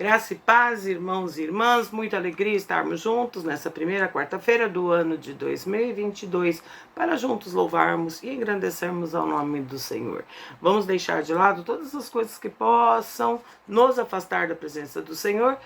Graça e paz, irmãos e irmãs, muita alegria estarmos juntos nessa primeira quarta-feira do ano de 2022 para juntos louvarmos e engrandecermos ao nome do Senhor. Vamos deixar de lado todas as coisas que possam nos afastar da presença do Senhor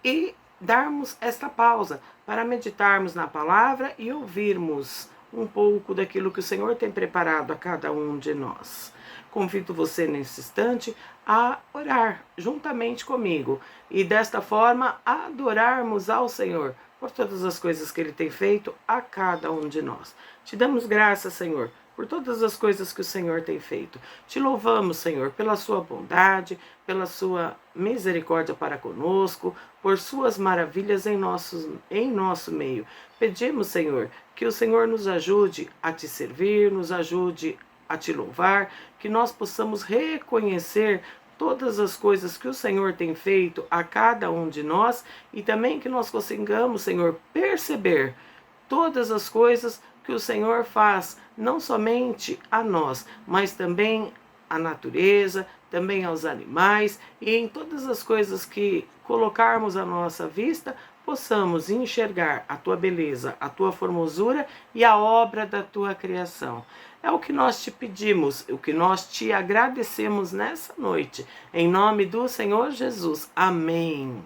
e darmos esta pausa para meditarmos na palavra e ouvirmos um pouco daquilo que o Senhor tem preparado a cada um de nós. Convido você nesse instante a orar juntamente comigo e desta forma adorarmos ao Senhor por todas as coisas que Ele tem feito a cada um de nós. Te damos graças, Senhor, por todas as coisas que o Senhor tem feito. Te louvamos, Senhor, pela sua bondade, pela sua misericórdia para conosco, por suas maravilhas em nosso meio. Pedimos, Senhor, que o Senhor nos ajude a te servir, nos ajude a te louvar, que nós possamos reconhecer todas as coisas que o Senhor tem feito a cada um de nós e também que nós consigamos, Senhor, perceber todas as coisas que o Senhor faz, não somente a nós, mas também à natureza, também aos animais e em todas as coisas que colocarmos à nossa vista, possamos enxergar a tua beleza, a tua formosura e a obra da tua criação. É o que nós te pedimos, o que nós te agradecemos nessa noite, em nome do Senhor Jesus. Amém.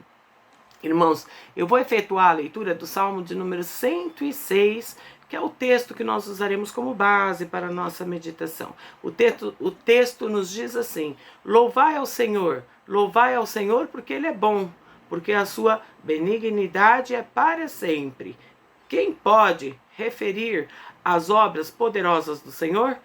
Irmãos, eu vou efetuar a leitura do Salmo de número 106, que é o texto que nós usaremos como base para a nossa meditação. O texto nos diz assim: louvai ao Senhor porque Ele é bom, porque a sua benignidade é para sempre. Quem pode referir as obras poderosas do Senhor?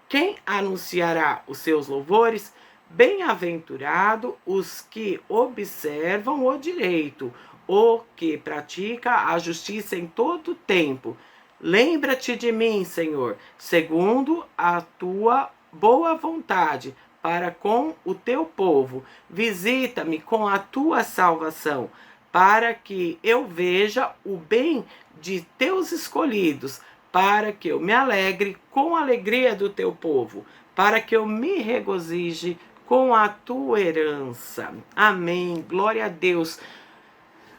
Quem anunciará os seus louvores? Bem-aventurado os que observam o direito, o que pratica a justiça em todo tempo. Lembra-te de mim, Senhor, segundo a tua boa vontade, para com o teu povo. Visita-me com a tua salvação, para que eu veja o bem de teus escolhidos, para que eu me alegre com a alegria do teu povo, para que eu me regozije com a tua herança. Amém. Glória a Deus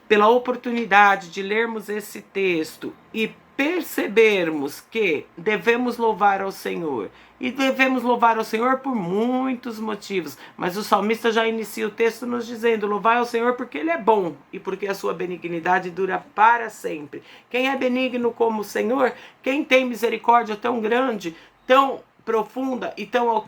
pela oportunidade de lermos esse texto e percebermos que devemos louvar ao Senhor. E devemos louvar ao Senhor por muitos motivos. Mas o salmista já inicia o texto nos dizendo: louvai ao Senhor porque Ele é bom e porque a sua benignidade dura para sempre. Quem é benigno como o Senhor? Quem tem misericórdia tão grande, tão profunda e tão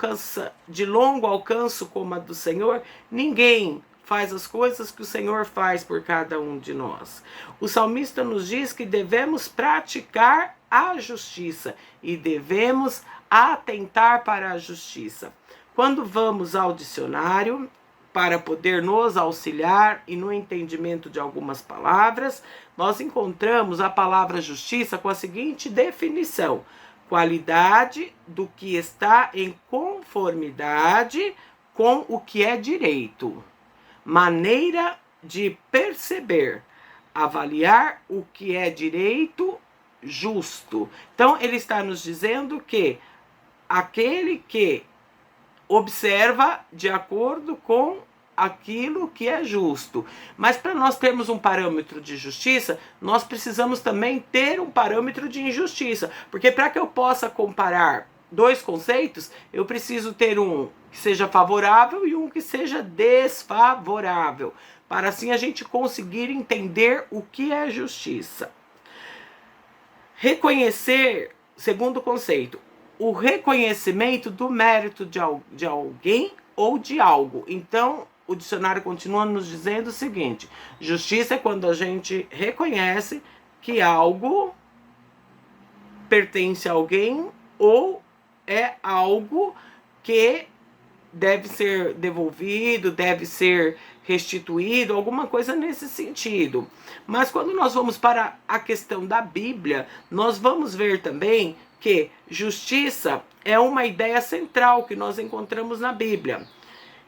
de longo alcance como a do Senhor? Ninguém faz as coisas que o Senhor faz por cada um de nós. O salmista nos diz que devemos praticar a justiça e devemos atentar para a justiça. Quando vamos ao dicionário para poder nos auxiliar e no entendimento de algumas palavras, nós encontramos a palavra justiça com a seguinte definição: qualidade do que está em conformidade com o que é direito. Maneira de perceber, avaliar o que é direito, justo. Então, ele está nos dizendo que aquele que observa de acordo com aquilo que é justo. Mas para nós termos um parâmetro de justiça, nós precisamos também ter um parâmetro de injustiça. Porque para que eu possa comparar dois conceitos, eu preciso ter um que seja favorável e um que seja desfavorável, para assim a gente conseguir entender o que é justiça. Reconhecer, segundo conceito, o reconhecimento do mérito de alguém ou de algo. Então, o dicionário continua nos dizendo o seguinte: justiça é quando a gente reconhece que algo pertence a alguém ou é algo que deve ser devolvido, deve ser restituído, alguma coisa nesse sentido. Mas quando nós vamos para a questão da Bíblia, nós vamos ver também que justiça é uma ideia central que nós encontramos na Bíblia.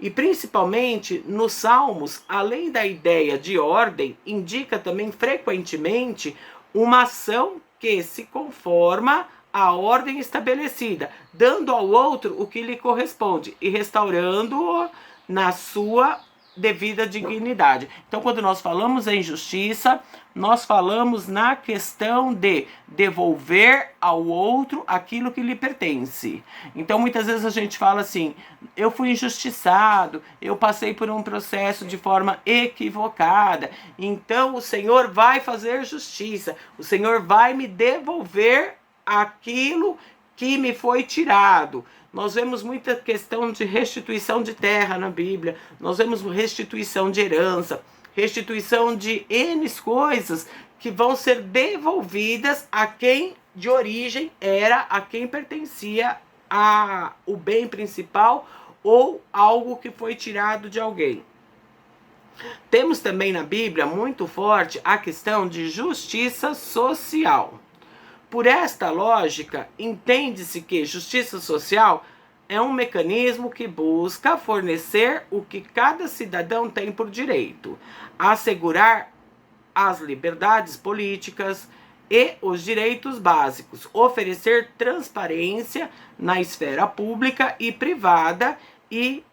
E principalmente nos Salmos, além da ideia de ordem, indica também frequentemente uma ação que se conforma à ordem estabelecida, dando ao outro o que lhe corresponde e restaurando-o na sua devida dignidade. Então, quando nós falamos em justiça, nós falamos na questão de devolver ao outro aquilo que lhe pertence. Então, muitas vezes a gente fala assim, eu fui injustiçado, eu passei por um processo de forma equivocada, então o Senhor vai fazer justiça, o Senhor vai me devolver aquilo que me foi tirado. Nós vemos muita questão de restituição de terra na Bíblia, nós vemos restituição de herança, restituição de N coisas que vão ser devolvidas a quem de origem era, a quem pertencia o bem principal ou algo que foi tirado de alguém. Temos também na Bíblia muito forte a questão de justiça social. Por esta lógica, entende-se que justiça social é um mecanismo que busca fornecer o que cada cidadão tem por direito, assegurar as liberdades políticas e os direitos básicos, oferecer transparência na esfera pública e privada e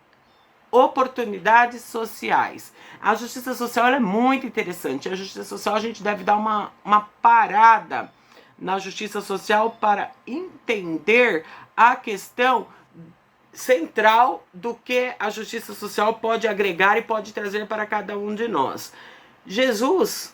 oportunidades sociais. A justiça social é muito interessante. A justiça social a gente deve dar uma parada na justiça social para entender a questão central do que a justiça social pode agregar e pode trazer para cada um de nós. Jesus,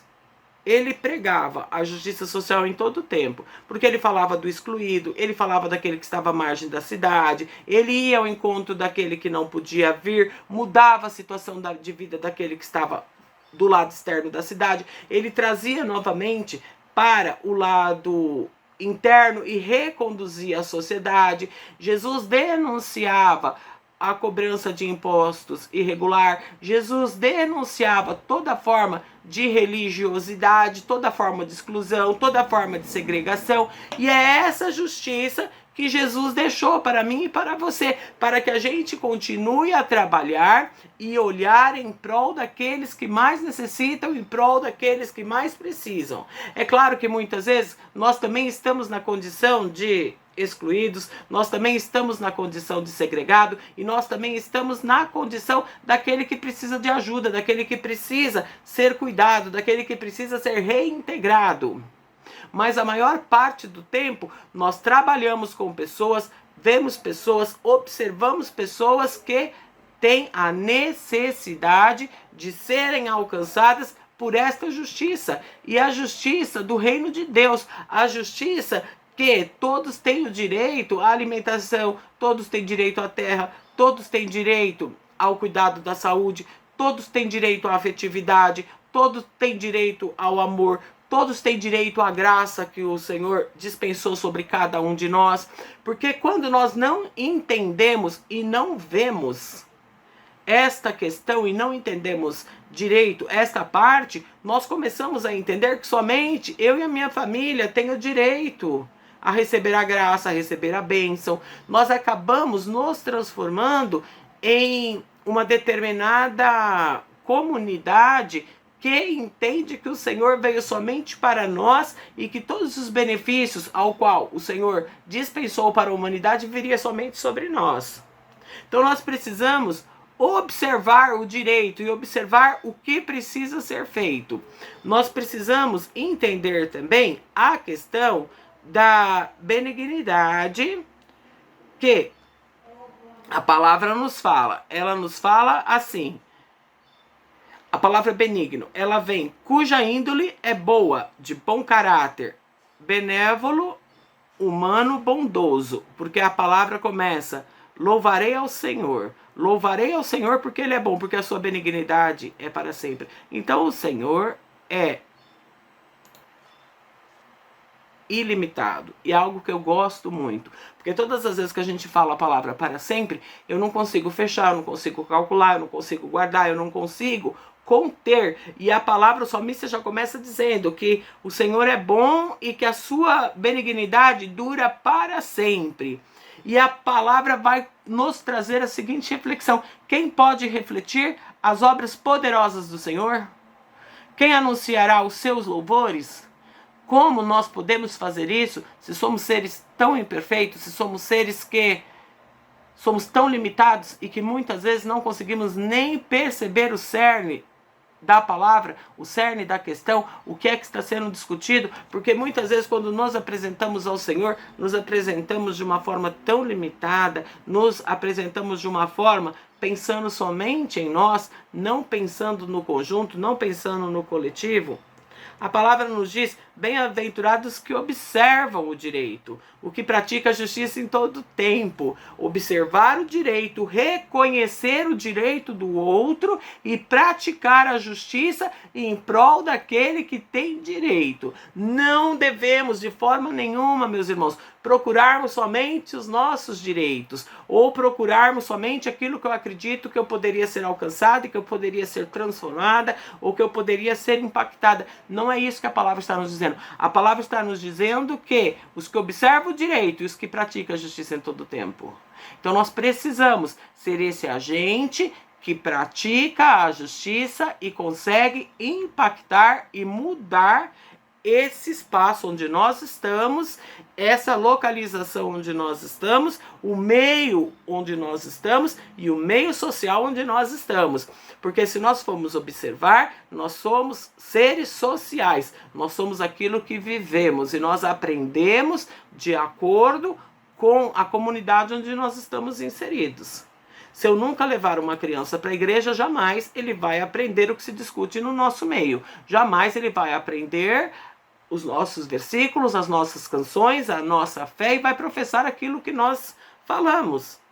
ele pregava a justiça social em todo o tempo, porque ele falava do excluído, ele falava daquele que estava à margem da cidade, ele ia ao encontro daquele que não podia vir, mudava a situação de vida daquele que estava do lado externo da cidade, ele trazia novamente para o lado interno e reconduzia a sociedade. Jesus denunciava a cobrança de impostos irregular. Jesus denunciava toda forma de religiosidade, toda forma de exclusão, toda forma de segregação. E é essa justiça que Jesus deixou para mim e para você, para que a gente continue a trabalhar e olhar em prol daqueles que mais necessitam, em prol daqueles que mais precisam. É claro que muitas vezes nós também estamos na condição de excluídos, nós também estamos na condição de segregado e nós também estamos na condição daquele que precisa de ajuda, daquele que precisa ser cuidado, daquele que precisa ser reintegrado. Mas a maior parte do tempo nós trabalhamos com pessoas, vemos pessoas, observamos pessoas que têm a necessidade de serem alcançadas por esta justiça. E a justiça do reino de Deus, a justiça que todos têm o direito à alimentação, todos têm direito à terra, todos têm direito ao cuidado da saúde, todos têm direito à afetividade, todos têm direito ao amor, todos têm direito à graça que o Senhor dispensou sobre cada um de nós. Porque quando nós não entendemos e não vemos esta questão e não entendemos direito esta parte, nós começamos a entender que somente eu e a minha família têm o direito a receber a graça, a receber a bênção. Nós acabamos nos transformando em uma determinada comunidade que entende que o Senhor veio somente para nós e que todos os benefícios ao qual o Senhor dispensou para a humanidade viria somente sobre nós. Então nós precisamos observar o direito e observar o que precisa ser feito. Nós precisamos entender também a questão da benignidade que a palavra nos fala. Ela nos fala assim. A palavra benigno, ela vem, cuja índole é boa, de bom caráter, benévolo, humano, bondoso, porque a palavra começa, louvarei ao Senhor porque Ele é bom, porque a sua benignidade é para sempre. Então o Senhor é ilimitado, e é algo que eu gosto muito, porque todas as vezes que a gente fala a palavra para sempre, eu não consigo fechar, eu não consigo calcular, eu não consigo guardar, eu não consigo conter, e a palavra, o salmista já começa dizendo que o Senhor é bom e que a sua benignidade dura para sempre. E a palavra vai nos trazer a seguinte reflexão: quem pode refletir as obras poderosas do Senhor? Quem anunciará os seus louvores? Como nós podemos fazer isso se somos seres tão imperfeitos, se somos seres que somos tão limitados e que muitas vezes não conseguimos nem perceber o cerne da palavra, o cerne da questão, o que é que está sendo discutido, porque muitas vezes quando nos apresentamos ao Senhor, nos apresentamos de uma forma tão limitada, nos apresentamos de uma forma pensando somente em nós, não pensando no conjunto, não pensando no coletivo. A palavra nos diz: bem-aventurados que observam o direito, o que pratica a justiça em todo tempo. Observar o direito, reconhecer o direito do outro e praticar a justiça em prol daquele que tem direito. Não devemos de forma nenhuma, meus irmãos, procurarmos somente os nossos direitos ou procurarmos somente aquilo que eu acredito que eu poderia ser alcançada, que eu poderia ser transformada ou que eu poderia ser impactada. Não é isso que a palavra está nos dizendo. A palavra está nos dizendo que os que observam o direito e os que praticam a justiça em todo o tempo. Então nós precisamos ser esse agente que pratica a justiça e consegue impactar e mudar esse espaço onde nós estamos, essa localização onde nós estamos, o meio onde nós estamos e o meio social onde nós estamos. Porque se nós formos observar, nós somos seres sociais, nós somos aquilo que vivemos e nós aprendemos de acordo com a comunidade onde nós estamos inseridos. Se eu nunca levar uma criança para a igreja, jamais ele vai aprender o que se discute no nosso meio. Jamais ele vai aprender os nossos versículos, as nossas canções, a nossa fé e vai professar aquilo que nós falamos.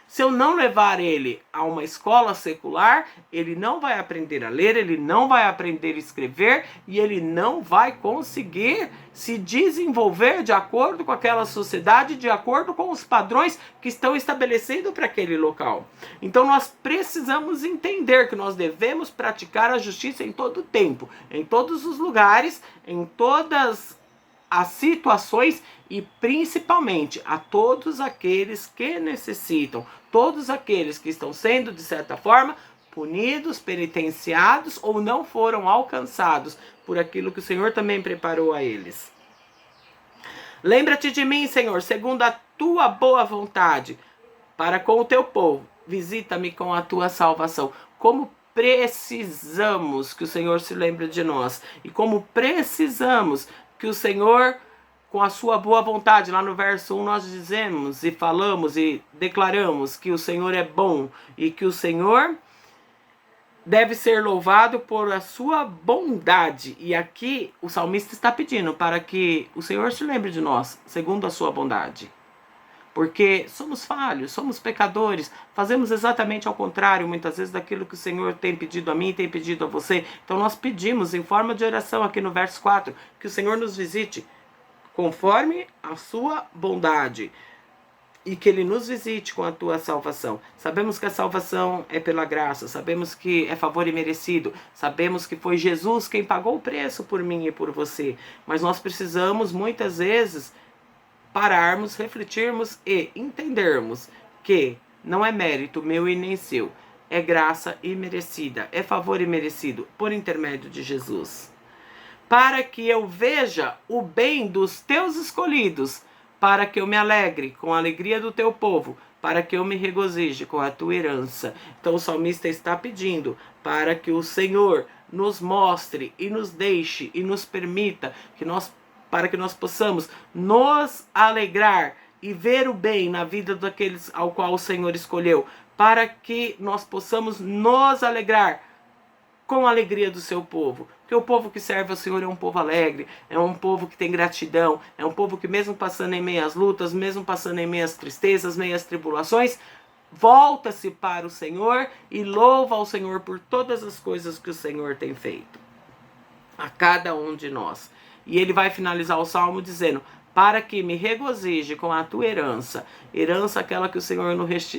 Se eu não levar ele a uma escola secular, ele não vai aprender a ler, ele não vai aprender a escrever e ele não vai conseguir se desenvolver de acordo com aquela sociedade, de acordo com os padrões que estão estabelecidos para aquele local. Então nós precisamos entender que nós devemos praticar a justiça em todo o tempo, em todos os lugares, em todas as situações e principalmente a todos aqueles que necessitam, todos aqueles que estão sendo, de certa forma, punidos, penitenciados ou não foram alcançados por aquilo que o Senhor também preparou a eles. Lembra-te de mim, Senhor, segundo a tua boa vontade, para com o teu povo. Visita-me com a tua salvação. Como precisamos que o Senhor se lembre de nós e como precisamos que o Senhor, com a sua boa vontade, lá no verso 1 nós dizemos e falamos e declaramos que o Senhor é bom e que o Senhor deve ser louvado por a sua bondade. E aqui o salmista está pedindo para que o Senhor se lembre de nós, segundo a sua bondade. Porque somos falhos, somos pecadores, fazemos exatamente ao contrário, muitas vezes, daquilo que o Senhor tem pedido a mim, tem pedido a você. Então nós pedimos, em forma de oração aqui no verso 4, que o Senhor nos visite conforme a sua bondade e que Ele nos visite com a tua salvação. Sabemos que a salvação é pela graça, sabemos que é favor imerecido, sabemos que foi Jesus quem pagou o preço por mim e por você, mas nós precisamos muitas vezes pararmos, refletirmos e entendermos que não é mérito meu e nem seu, é graça imerecida, é favor imerecido por intermédio de Jesus. Para que eu veja o bem dos teus escolhidos, para que eu me alegre com a alegria do teu povo, para que eu me regozije com a tua herança. Então o salmista está pedindo para que o Senhor nos mostre e nos deixe e nos permita para que nós possamos nos alegrar e ver o bem na vida daqueles ao qual o Senhor escolheu, para que nós possamos nos alegrar com a alegria do seu povo. Porque o povo que serve ao Senhor é um povo alegre, é um povo que tem gratidão, é um povo que mesmo passando em meias lutas, mesmo passando em meias tristezas, meias tribulações, volta-se para o Senhor e louva ao Senhor por todas as coisas que o Senhor tem feito a cada um de nós. E ele vai finalizar o salmo dizendo: para que me regozije com a tua herança, herança aquela que o Senhor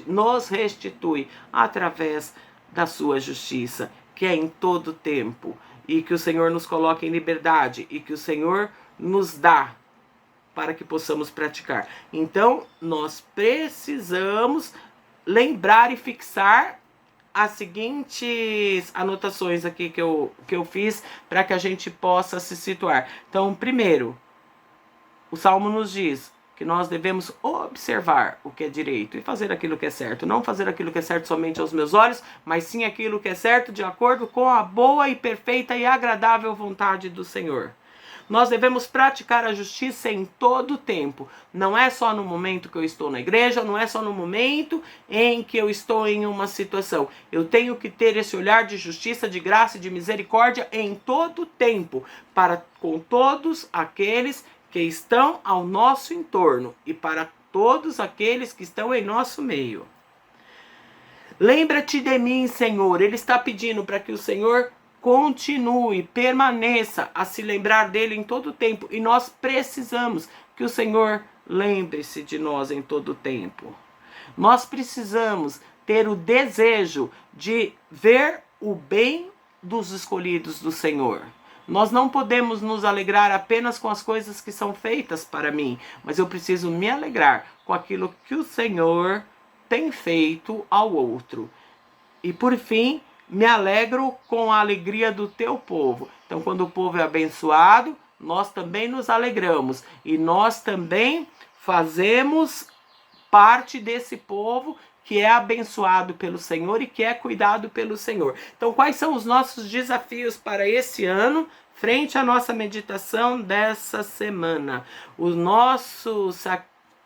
nos restitui através da sua justiça, que é em todo tempo, e que o Senhor nos coloque em liberdade, e que o Senhor nos dá para que possamos praticar. Então, nós precisamos lembrar e fixar as seguintes anotações aqui que eu fiz para que a gente possa se situar. Então, primeiro, o Salmo nos diz que nós devemos observar o que é direito e fazer aquilo que é certo. Não fazer aquilo que é certo somente aos meus olhos, mas sim aquilo que é certo de acordo com a boa e perfeita e agradável vontade do Senhor. Nós devemos praticar a justiça em todo o tempo. Não é só no momento que eu estou na igreja, não é só no momento em que eu estou em uma situação. Eu tenho que ter esse olhar de justiça, de graça e de misericórdia em todo o tempo, para com todos aqueles que estão ao nosso entorno e para todos aqueles que estão em nosso meio. Lembra-te de mim, Senhor. Ele está pedindo para que o Senhor continue, permaneça a se lembrar dele em todo o tempo. E nós precisamos que o Senhor lembre-se de nós em todo o tempo. Nós precisamos ter o desejo de ver o bem dos escolhidos do Senhor. Nós não podemos nos alegrar apenas com as coisas que são feitas para mim, mas eu preciso me alegrar com aquilo que o Senhor tem feito ao outro. E por fim, me alegro com a alegria do teu povo. Então, quando o povo é abençoado, nós também nos alegramos. E nós também fazemos parte desse povo que é abençoado pelo Senhor e que é cuidado pelo Senhor. Então, quais são os nossos desafios para esse ano, frente à nossa meditação dessa semana?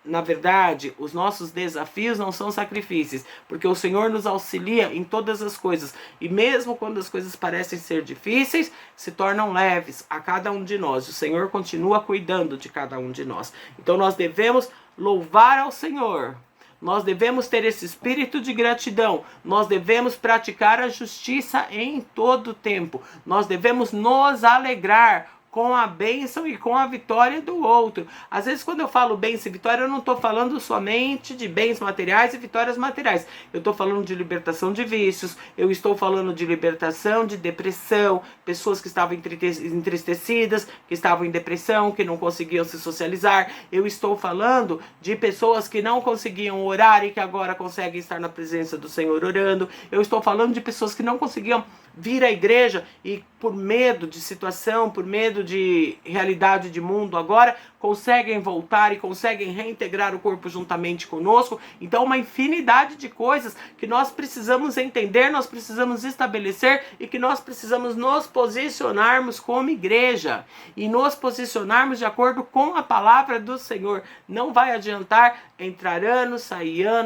Na verdade, os nossos desafios não são sacrifícios, porque o Senhor nos auxilia em todas as coisas. E mesmo quando as coisas parecem ser difíceis, se tornam leves a cada um de nós. O Senhor continua cuidando de cada um de nós. Então nós devemos louvar ao Senhor. Nós devemos ter esse espírito de gratidão. Nós devemos praticar a justiça em todo o tempo. Nós devemos nos alegrar com a bênção e com a vitória do outro. Às vezes, quando eu falo bênção e vitória, eu não estou falando somente de bens materiais e vitórias materiais. Eu estou falando de libertação de vícios, eu estou falando de libertação de depressão, pessoas que estavam entristecidas, que estavam em depressão, que não conseguiam se socializar. Eu estou falando de pessoas que não conseguiam orar e que agora conseguem estar na presença do Senhor orando. Eu estou falando de pessoas que não conseguiam vir à igreja e por medo de situação, por medo de realidade de mundo agora, conseguem voltar e conseguem reintegrar o corpo juntamente conosco. Então, uma infinidade de coisas que nós precisamos entender, nós precisamos estabelecer e que nós precisamos nos posicionarmos como igreja e nos posicionarmos de acordo com a palavra do Senhor. Não vai adiantar entrar ano,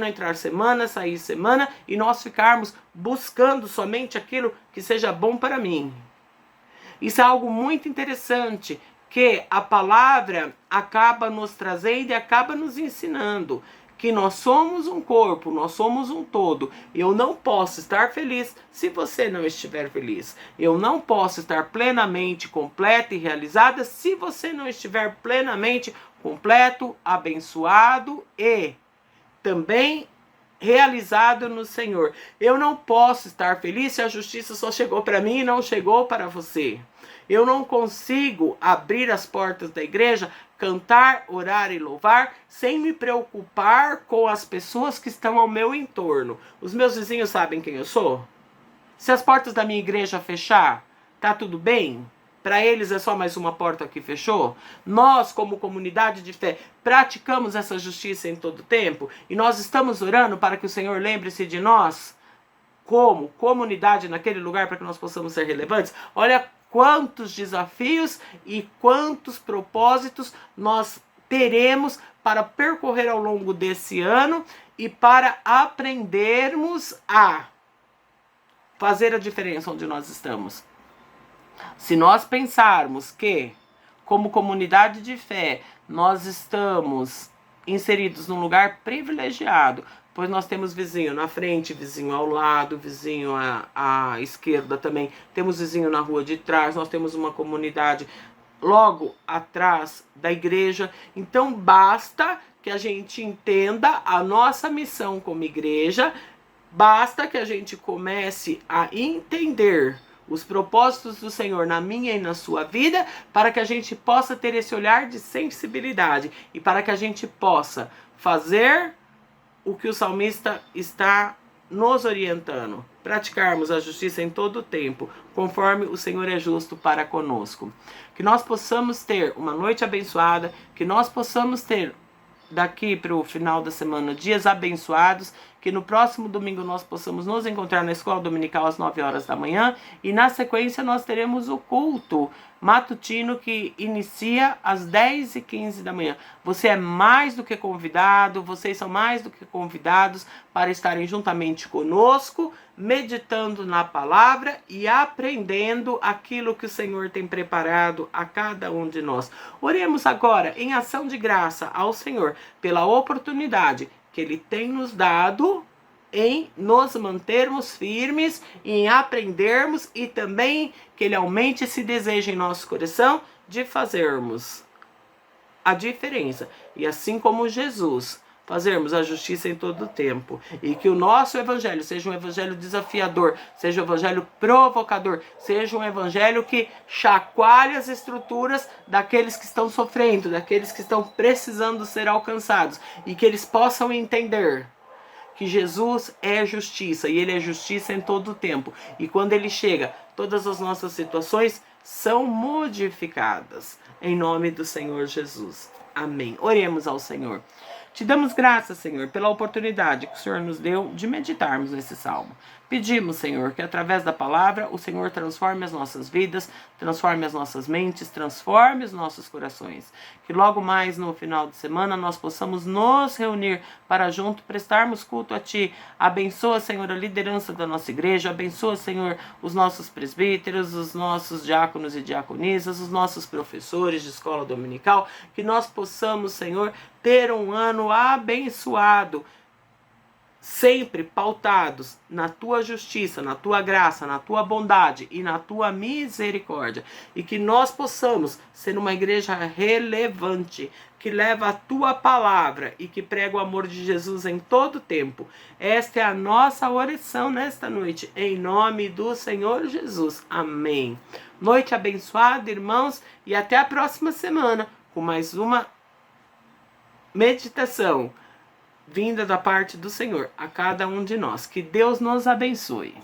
entrar semana, sair semana e nós ficarmos buscando somente aquilo que seja bom para mim. Isso é algo muito interessante, que a palavra acaba nos trazendo e acaba nos ensinando que nós somos um corpo, nós somos um todo. Eu não posso estar feliz se você não estiver feliz. Eu não posso estar plenamente completa e realizada se você não estiver plenamente completo, abençoado e também realizado no Senhor. Eu não posso estar feliz se a justiça só chegou para mim e não chegou para você. Eu não consigo abrir as portas da igreja, cantar, orar e louvar sem me preocupar com as pessoas que estão ao meu entorno. Os meus vizinhos sabem quem eu sou? Se as portas da minha igreja fechar, tá tudo bem? Para eles é só mais uma porta que fechou? Nós, como comunidade de fé, praticamos essa justiça em todo tempo? E nós estamos orando para que o Senhor lembre-se de nós como comunidade naquele lugar para que nós possamos ser relevantes? Olha quantos desafios e quantos propósitos nós teremos para percorrer ao longo desse ano e para aprendermos a fazer a diferença onde nós estamos. Se nós pensarmos que, como comunidade de fé, nós estamos inseridos num lugar privilegiado, pois nós temos vizinho na frente, vizinho ao lado, vizinho à esquerda também, temos vizinho na rua de trás, nós temos uma comunidade logo atrás da igreja. Então basta que a gente entenda a nossa missão como igreja, basta que a gente comece a entender os propósitos do Senhor na minha e na sua vida, para que a gente possa ter esse olhar de sensibilidade e para que a gente possa fazer o que o salmista está nos orientando, praticarmos a justiça em todo o tempo, conforme o Senhor é justo para conosco. Que nós possamos ter uma noite abençoada, que nós possamos ter daqui para o final da semana dias abençoados, que no próximo domingo nós possamos nos encontrar na escola dominical às 9 horas da manhã e na sequência nós teremos o culto matutino que inicia às 10h15 da manhã. Você é mais do que convidado, vocês são mais do que convidados para estarem juntamente conosco, meditando na palavra e aprendendo aquilo que o Senhor tem preparado a cada um de nós. Oremos agora em ação de graça ao Senhor pela oportunidade que Ele tem nos dado em nos mantermos firmes, em aprendermos e também que Ele aumente esse desejo em nosso coração de fazermos a diferença. E assim como Jesus, fazermos a justiça em todo o tempo. E que o nosso evangelho seja um evangelho desafiador, seja um evangelho provocador, seja um evangelho que chacoalhe as estruturas daqueles que estão sofrendo, daqueles que estão precisando ser alcançados. E que eles possam entender que Jesus é justiça e Ele é justiça em todo o tempo. E quando Ele chega, todas as nossas situações são modificadas. Em nome do Senhor Jesus. Amém. Oremos ao Senhor. Te damos graças, Senhor, pela oportunidade que o Senhor nos deu de meditarmos nesse salmo. Pedimos, Senhor, que através da palavra o Senhor transforme as nossas vidas, transforme as nossas mentes, transforme os nossos corações. Que logo mais no final de semana nós possamos nos reunir para junto prestarmos culto a Ti. Abençoa, Senhor, a liderança da nossa igreja, abençoa, Senhor, os nossos presbíteros, os nossos diáconos e diaconisas, os nossos professores de escola dominical, que nós possamos, Senhor, ter um ano abençoado, sempre pautados na Tua justiça, na Tua graça, na Tua bondade e na Tua misericórdia. E que nós possamos ser uma igreja relevante, que leva a Tua palavra e que prega o amor de Jesus em todo tempo. Esta é a nossa oração nesta noite, em nome do Senhor Jesus. Amém. Noite abençoada, irmãos, e até a próxima semana com mais uma meditação vinda da parte do Senhor a cada um de nós. Que Deus nos abençoe.